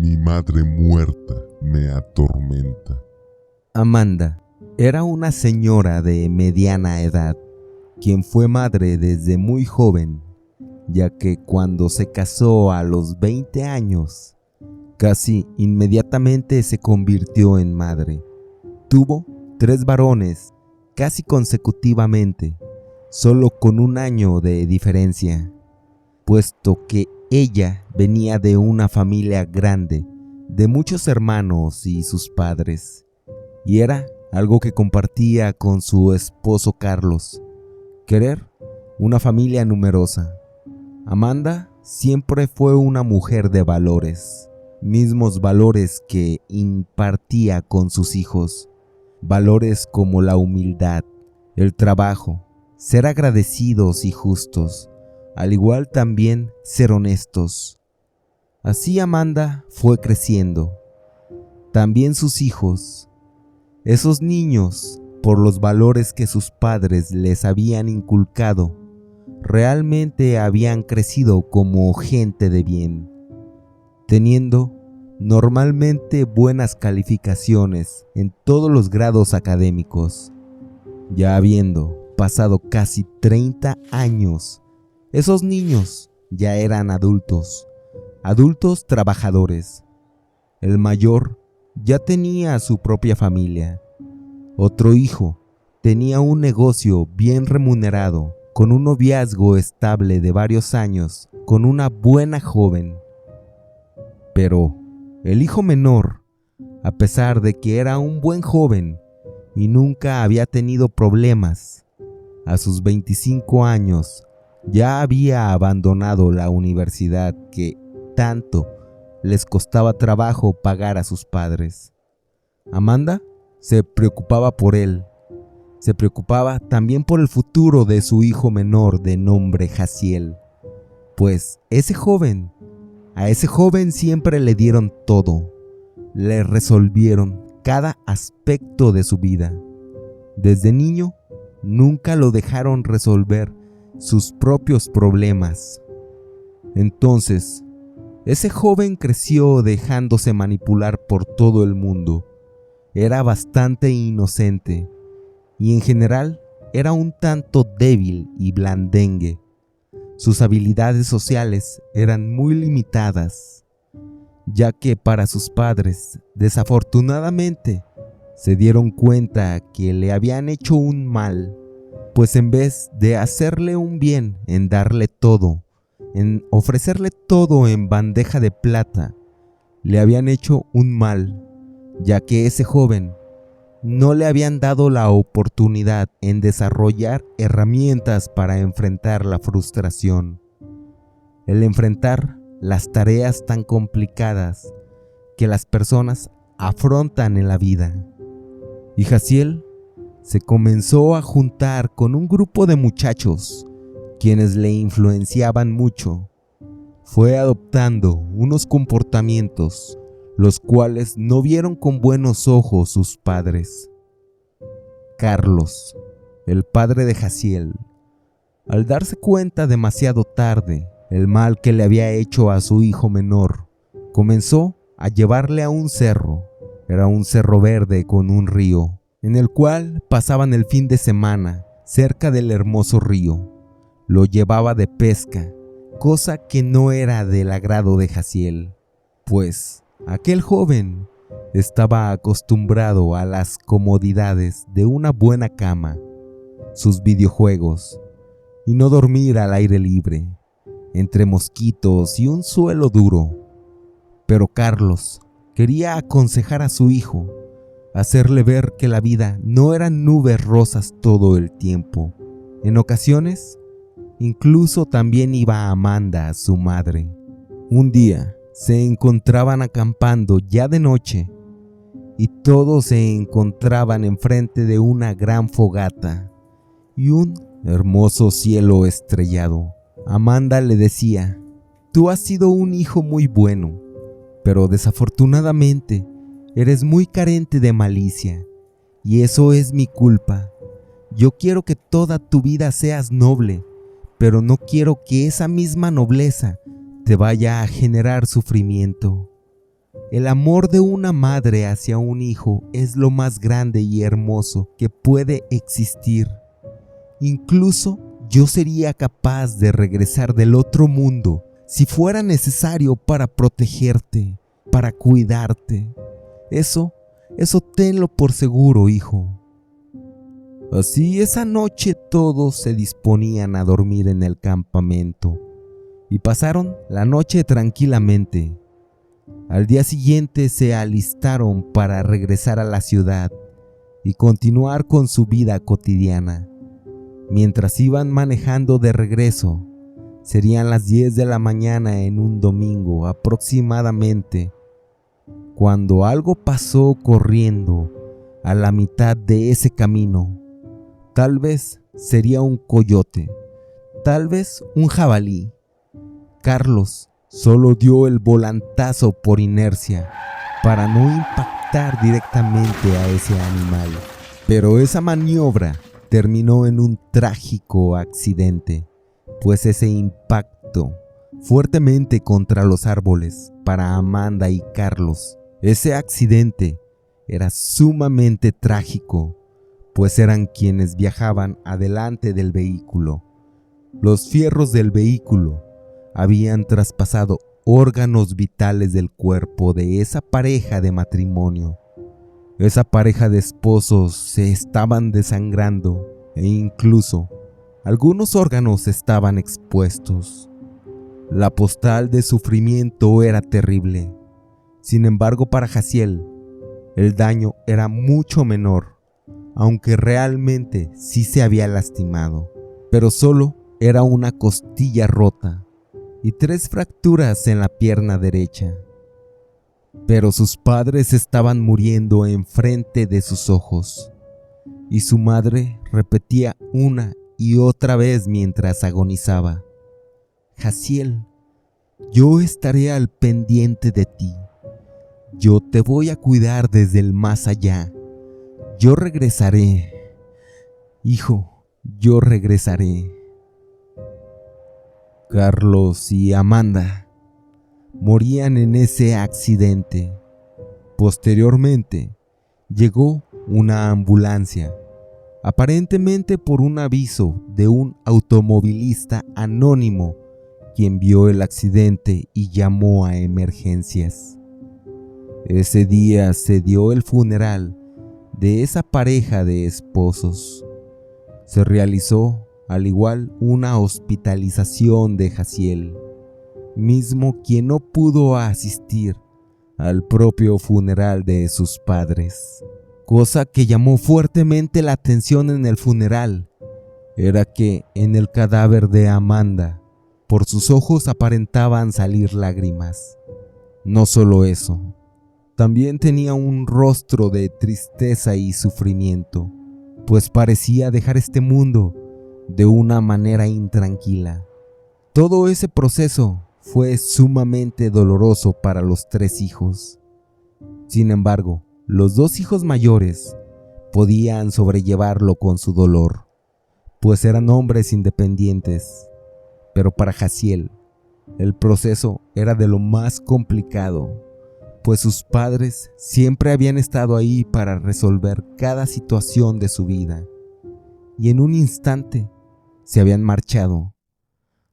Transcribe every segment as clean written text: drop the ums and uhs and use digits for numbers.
Mi madre muerta me atormenta. Amanda era una señora de mediana edad, quien fue madre desde muy joven, ya que cuando se casó a los 20 años, casi inmediatamente se convirtió en madre. Tuvo 3 varones casi consecutivamente, solo con un año de diferencia, puesto que ella venía de una familia grande, de muchos hermanos y sus padres, y era algo que compartía con su esposo Carlos, querer una familia numerosa. Amanda siempre fue una mujer de valores, mismos valores que impartía con sus hijos, valores como la humildad, el trabajo, ser agradecidos y justos, al igual también ser honestos. Así Amanda fue creciendo. También sus hijos, esos niños, por los valores que sus padres les habían inculcado, realmente habían crecido como gente de bien, teniendo normalmente buenas calificaciones en todos los grados académicos. Ya habiendo pasado casi 30 años, esos niños ya eran adultos trabajadores. El mayor ya tenía su propia familia. Otro hijo tenía un negocio bien remunerado, con un noviazgo estable de varios años, con una buena joven. Pero el hijo menor, a pesar de que era un buen joven y nunca había tenido problemas, a sus 25 años ya había abandonado la universidad que tanto les costaba trabajo pagar a sus padres. Amanda se preocupaba por él. Se preocupaba también por el futuro de su hijo menor de nombre Jaciel, pues a ese joven siempre le dieron todo, le resolvieron cada aspecto de su vida. Desde niño nunca lo dejaron resolver sus propios problemas. Entonces, ese joven creció dejándose manipular por todo el mundo. Era bastante inocente y en general era un tanto débil y blandengue. Sus habilidades sociales eran muy limitadas, ya que para sus padres, desafortunadamente, se dieron cuenta que le habían hecho un mal, pues en vez de hacerle un bien en darle todo, en ofrecerle todo en bandeja de plata, le habían hecho un mal, ya que ese joven no le habían dado la oportunidad en desarrollar herramientas para enfrentar la frustración, el enfrentar las tareas tan complicadas que las personas afrontan en la vida. Y Jaciel se comenzó a juntar con un grupo de muchachos quienes le influenciaban mucho. Fue adoptando unos comportamientos los cuales no vieron con buenos ojos sus padres. Carlos, el padre de Jaciel, al darse cuenta demasiado tarde el mal que le había hecho a su hijo menor, comenzó a llevarle a un cerro. Era un cerro verde con un río, en el cual pasaban el fin de semana cerca del hermoso río. Lo llevaba de pesca, cosa que no era del agrado de Jaciel, pues aquel joven estaba acostumbrado a las comodidades de una buena cama, sus videojuegos, y no dormir al aire libre, entre mosquitos y un suelo duro. Pero Carlos quería aconsejar a su hijo, hacerle ver que la vida no eran nubes rosas todo el tiempo. En ocasiones, incluso también iba Amanda, su madre. Un día se encontraban acampando ya de noche y todos se encontraban enfrente de una gran fogata y un hermoso cielo estrellado. Amanda le decía: «Tú has sido un hijo muy bueno, pero desafortunadamente eres muy carente de malicia, y eso es mi culpa. Yo quiero que toda tu vida seas noble, pero no quiero que esa misma nobleza te vaya a generar sufrimiento». El amor de una madre hacia un hijo es lo más grande y hermoso que puede existir. Incluso yo sería capaz de regresar del otro mundo si fuera necesario para protegerte, para cuidarte. Eso tenlo por seguro, hijo. Así esa noche todos se disponían a dormir en el campamento y pasaron la noche tranquilamente. Al día siguiente se alistaron para regresar a la ciudad y continuar con su vida cotidiana. Mientras iban manejando de regreso, serían las 10 de la mañana en un domingo aproximadamente, cuando algo pasó corriendo a la mitad de ese camino. Tal vez sería un coyote, tal vez un jabalí. Carlos solo dio el volantazo por inercia para no impactar directamente a ese animal. Pero esa maniobra terminó en un trágico accidente, pues ese impacto fuertemente contra los árboles para Amanda y Carlos. Ese accidente era sumamente trágico, pues eran quienes viajaban adelante del vehículo. Los fierros del vehículo habían traspasado órganos vitales del cuerpo de esa pareja de matrimonio. Esa pareja de esposos se estaban desangrando e incluso algunos órganos estaban expuestos. La postal de sufrimiento era terrible. Sin embargo, para Jaciel, el daño era mucho menor, aunque realmente sí se había lastimado, pero solo era una costilla rota y 3 fracturas en la pierna derecha. Pero sus padres estaban muriendo enfrente de sus ojos, y su madre repetía una y otra vez mientras agonizaba: Jaciel, yo estaré al pendiente de ti. Yo te voy a cuidar desde el más allá. Yo regresaré. Hijo, yo regresaré. Carlos y Amanda morían en ese accidente. Posteriormente, llegó una ambulancia, aparentemente por un aviso de un automovilista anónimo, quien vio el accidente y llamó a emergencias. Ese día se dio el funeral de esa pareja de esposos. Se realizó al igual una hospitalización de Jaciel, mismo quien no pudo asistir al propio funeral de sus padres. Cosa que llamó fuertemente la atención en el funeral era que en el cadáver de Amanda, por sus ojos aparentaban salir lágrimas. No solo eso, también tenía un rostro de tristeza y sufrimiento, pues parecía dejar este mundo de una manera intranquila. Todo ese proceso fue sumamente doloroso para los 3 hijos. Sin embargo, los 2 hijos mayores podían sobrellevarlo con su dolor, pues eran hombres independientes. Pero para Jaciel, el proceso era de lo más complicado, pues sus padres siempre habían estado ahí para resolver cada situación de su vida, y en un instante se habían marchado.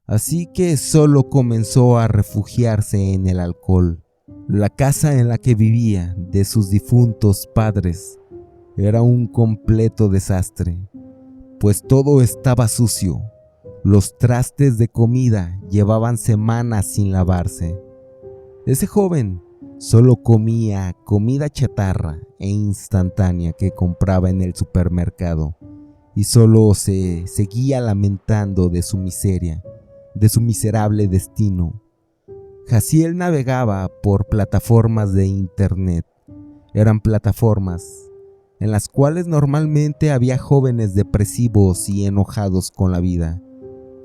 Así que solo comenzó a refugiarse en el alcohol. La casa en la que vivía de sus difuntos padres era un completo desastre, pues todo estaba sucio. Los trastes de comida llevaban semanas sin lavarse. Ese joven solo comía comida chatarra e instantánea que compraba en el supermercado, y solo se seguía lamentando de su miseria, de su miserable destino. Jaciel navegaba por plataformas de internet. Eran plataformas en las cuales normalmente había jóvenes depresivos y enojados con la vida.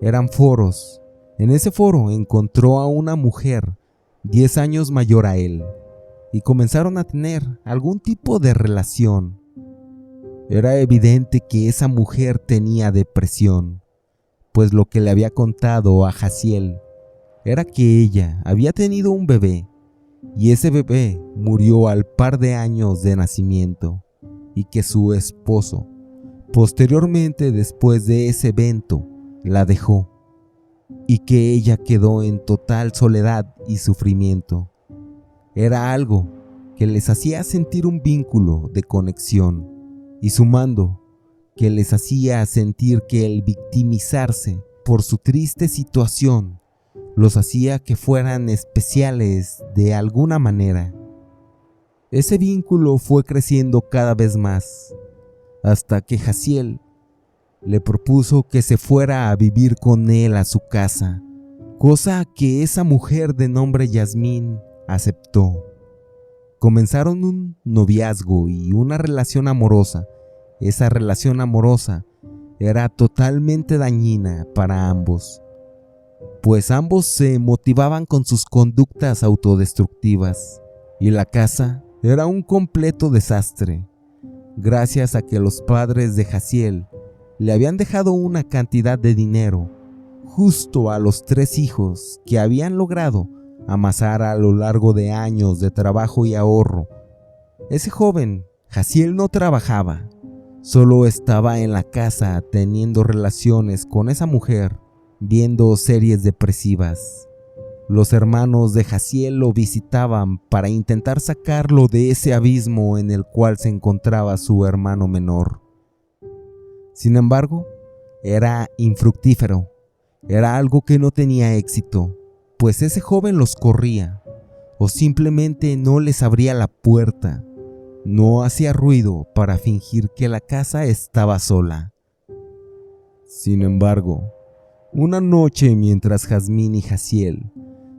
Eran foros. En ese foro encontró a una mujer 10 años mayor a él y comenzaron a tener algún tipo de relación. Era evidente que esa mujer tenía depresión, pues lo que le había contado a Jaciel era que ella había tenido un bebé y ese bebé murió al par de años de nacimiento, y que su esposo, posteriormente después de ese evento, la dejó, y que ella quedó en total soledad y sufrimiento. Era algo que les hacía sentir un vínculo de conexión, y sumando, que les hacía sentir que el victimizarse por su triste situación los hacía que fueran especiales de alguna manera. Ese vínculo fue creciendo cada vez más, hasta que Jaciel le propuso que se fuera a vivir con él a su casa, cosa que esa mujer de nombre Yasmín aceptó. Comenzaron un noviazgo y una relación amorosa. Esa relación amorosa era totalmente dañina para ambos, pues ambos se motivaban con sus conductas autodestructivas, y la casa era un completo desastre, gracias a que los padres de Jaciel le habían dejado una cantidad de dinero justo a los 3 hijos que habían logrado amasar a lo largo de años de trabajo y ahorro. Ese joven, Jaciel, no trabajaba, solo estaba en la casa teniendo relaciones con esa mujer, viendo series depresivas. Los hermanos de Jaciel lo visitaban para intentar sacarlo de ese abismo en el cual se encontraba su hermano menor. Sin embargo, era infructífero, era algo que no tenía éxito, pues ese joven los corría, o simplemente no les abría la puerta, no hacía ruido para fingir que la casa estaba sola. Sin embargo, una noche mientras Jazmín y Jaciel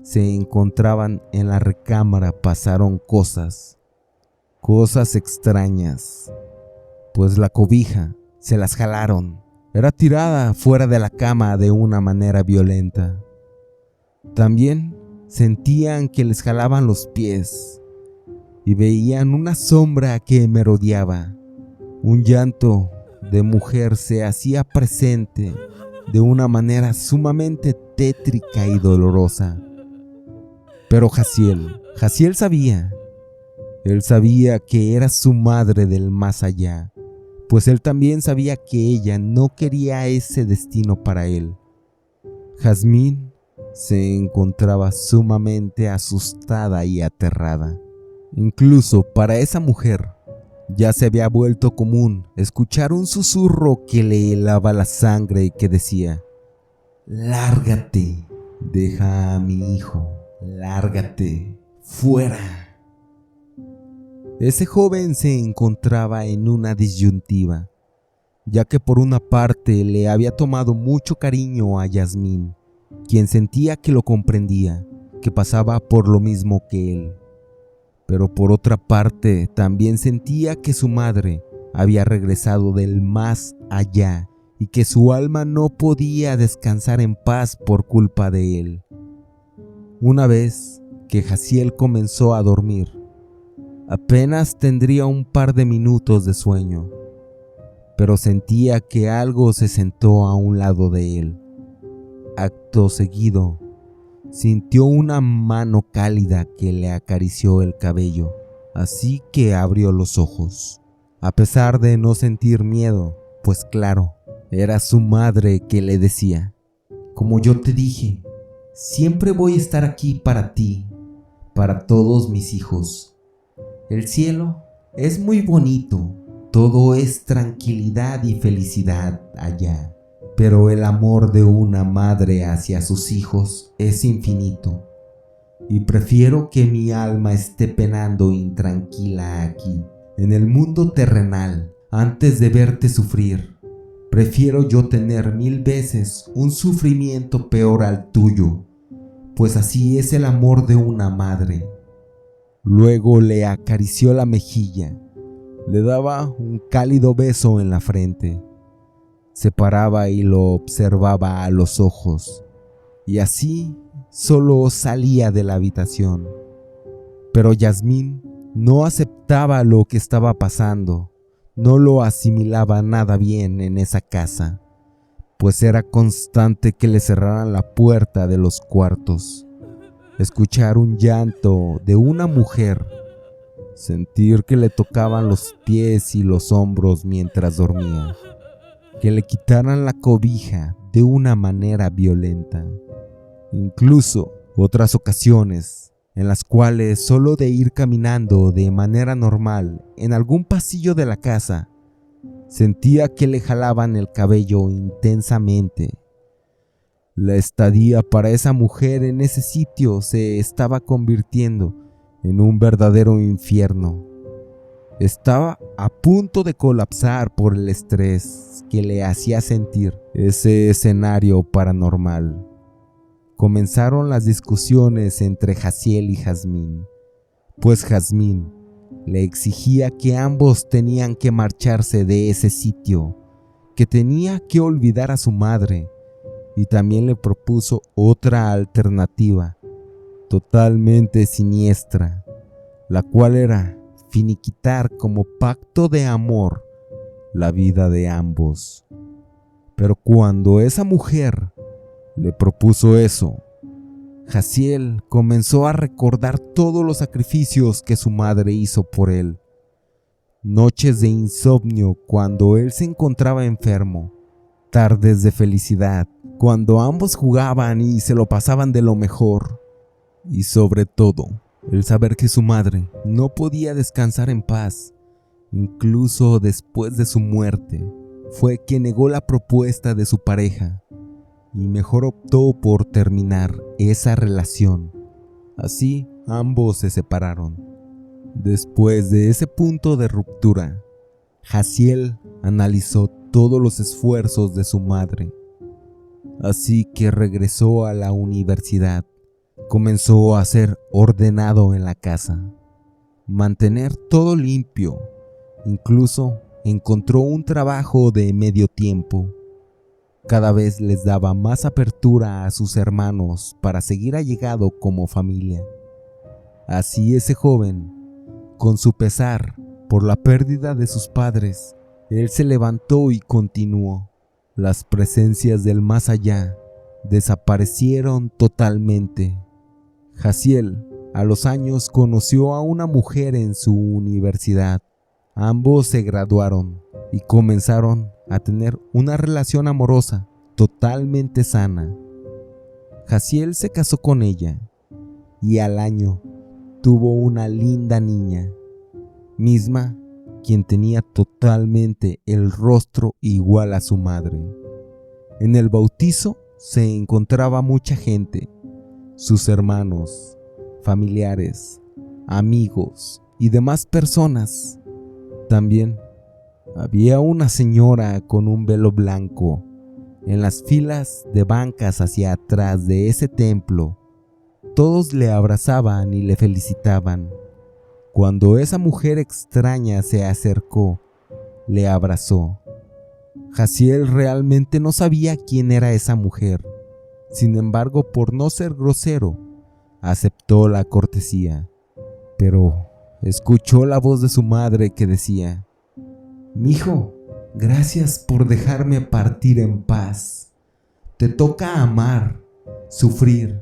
se encontraban en la recámara pasaron cosas extrañas, pues la cobija se las jalaron, era tirada fuera de la cama de una manera violenta. También sentían que les jalaban los pies y veían una sombra que merodeaba. Un llanto de mujer se hacía presente de una manera sumamente tétrica y dolorosa. Pero Jaciel sabía. Él sabía que era su madre del más allá, pues él también sabía que ella no quería ese destino para él. Jazmín se encontraba sumamente asustada y aterrada. Incluso para esa mujer ya se había vuelto común escuchar un susurro que le helaba la sangre y que decía: «Lárgate, deja a mi hijo, lárgate, fuera». Ese joven se encontraba en una disyuntiva, ya que por una parte le había tomado mucho cariño a Yasmín, quien sentía que lo comprendía, que pasaba por lo mismo que él. Pero por otra parte también sentía que su madre había regresado del más allá y que su alma no podía descansar en paz por culpa de él. Una vez que Jaciel comenzó a dormir, apenas tendría un par de minutos de sueño, pero sentía que algo se sentó a un lado de él. Acto seguido, sintió una mano cálida que le acarició el cabello, así que abrió los ojos. A pesar de no sentir miedo, pues claro, era su madre que le decía: «Como yo te dije, siempre voy a estar aquí para ti, para todos mis hijos. El cielo es muy bonito, todo es tranquilidad y felicidad allá. Pero el amor de una madre hacia sus hijos es infinito, y prefiero que mi alma esté penando intranquila aquí, en el mundo terrenal, antes de verte sufrir. Prefiero yo tener 1000 veces un sufrimiento peor al tuyo, pues así es el amor de una madre». Luego le acarició la mejilla, le daba un cálido beso en la frente. Se paraba y lo observaba a los ojos, y así solo salía de la habitación. Pero Yasmín no aceptaba lo que estaba pasando, no lo asimilaba nada bien en esa casa, pues era constante que le cerraran la puerta de los cuartos. escuchar un llanto de una mujer, sentir que le tocaban los pies y los hombros mientras dormía, que le quitaran la cobija de una manera violenta. Incluso otras ocasiones en las cuales solo de ir caminando de manera normal en algún pasillo de la casa, sentía que le jalaban el cabello intensamente. La estadía para esa mujer en ese sitio se estaba convirtiendo en un verdadero infierno. Estaba a punto de colapsar por el estrés que le hacía sentir ese escenario paranormal. Comenzaron las discusiones entre Jaciel y Jazmín, pues Jazmín le exigía que ambos tenían que marcharse de ese sitio, que tenía que olvidar a su madre, y también le propuso otra alternativa, totalmente siniestra, la cual era finiquitar como pacto de amor la vida de ambos. Pero cuando esa mujer le propuso eso, Jaciel comenzó a recordar todos los sacrificios que su madre hizo por él. Noches de insomnio cuando él se encontraba enfermo, tardes de felicidad cuando ambos jugaban y se lo pasaban de lo mejor. Y sobre todo, el saber que su madre no podía descansar en paz, incluso después de su muerte, fue que negó la propuesta de su pareja y mejor optó por terminar esa relación. Así, ambos se separaron. Después de ese punto de ruptura, Jaciel analizó todos los esfuerzos de su madre. Así que regresó a la universidad. Comenzó a ser ordenado en la casa, mantener todo limpio. Incluso encontró un trabajo de medio tiempo. Cada vez les daba más apertura a sus hermanos para seguir allegado como familia. Así ese joven, con su pesar por la pérdida de sus padres, él se levantó y continuó. Las presencias del más allá desaparecieron totalmente. Jaciel, a los años, conoció a una mujer en su universidad. Ambos se graduaron y comenzaron a tener una relación amorosa totalmente sana. Jaciel se casó con ella y al año tuvo una linda niña, misma quien tenía totalmente el rostro igual a su madre. En el bautizo se encontraba mucha gente, sus hermanos, familiares, amigos y demás personas. También había una señora con un velo blanco en las filas de bancas hacia atrás de ese templo. Todos le abrazaban y le felicitaban. Cuando esa mujer extraña se acercó, le abrazó. Jaciel realmente no sabía quién era esa mujer. Sin embargo, por no ser grosero, aceptó la cortesía. Pero escuchó la voz de su madre que decía: «Mijo, gracias por dejarme partir en paz. Te toca amar, sufrir,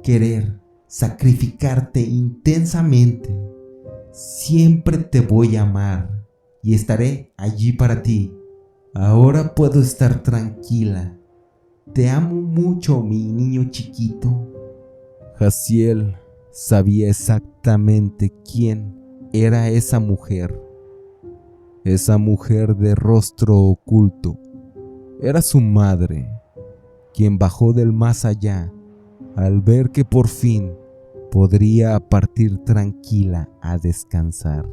querer, sacrificarte intensamente. Siempre te voy a amar y estaré allí para ti. Ahora puedo estar tranquila. Te amo mucho, mi niño chiquito». Jaciel sabía exactamente quién era esa mujer. Esa mujer de rostro oculto era su madre, quien bajó del más allá al ver que por fin podría partir tranquila a descansar.